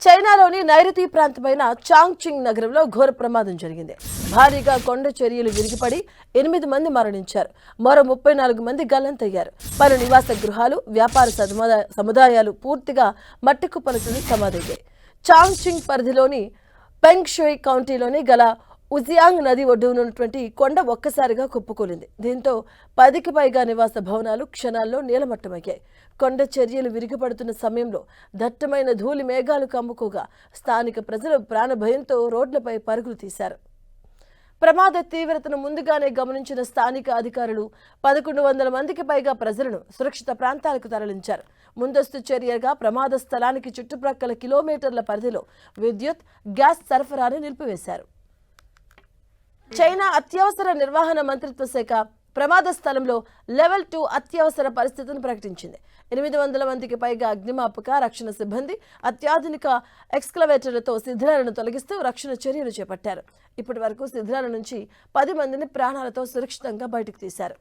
చైనాలోని నైరుతి ప్రాంతమైన చాంగ్చింగ్ నగరంలో ఘోర ప్రమాదం జరిగింది. భారీగా కొండ చర్యలు విరిగిపడి 8 మంది మరణించారు. మరో 34 మంది గల్లంతయ్యారు. పలు నివాస గృహాలు, వ్యాపార సముదాయాలు పూర్తిగా మట్టి కుప్పలతో సమాధయ్యాయి. చాంగ్చింగ్ పరిధిలోని పెంగ్షుయ్ కౌంటీలోని గల ఉజియాంగ్ నది ఒడ్డున ఉన్నటువంటి కొండ ఒక్కసారిగా కుప్పకూలింది. దీంతో 10కి పైగా నివాస భవనాలు క్షణాల్లో నీలమట్టమయ్యాయి. కొండ చర్యలు విరిగిపడుతున్న సమయంలో దట్టమైన ధూళి మేఘాలు కమ్ముకోగా స్థానిక ప్రజలు ప్రాణభయంతో రోడ్లపై పరుగులు తీశారు. ప్రమాద తీవ్రతను ముందుగానే గమనించిన స్థానిక అధికారులు 1100 మందికి పైగా ప్రజలను సురక్షిత ప్రాంతాలకు తరలించారు. ముందస్తు చర్యగా ప్రమాద స్థలానికి చుట్టుప్రక్కల కిలోమీటర్ల పరిధిలో విద్యుత్, గ్యాస్ సరఫరాను నిలిపివేశారు. చైనా అత్యవసర నిర్వహణ మంత్రిత్వ శాఖ ప్రమాద స్థలంలో లెవెల్ 2 అత్యవసర పరిస్థితిని ప్రకటించింది. 800 మందికి పైగా అగ్నిమాపక రక్షణ సిబ్బంది అత్యాధునిక ఎక్స్కవేటర్లతో శిథిలాలను తొలగిస్తూ రక్షణ చర్యలు చేపట్టారు. ఇప్పటి వరకు శిథిలాల నుంచి 10 మందిని ప్రాణాలతో సురక్షితంగా బయటకు తీశారు.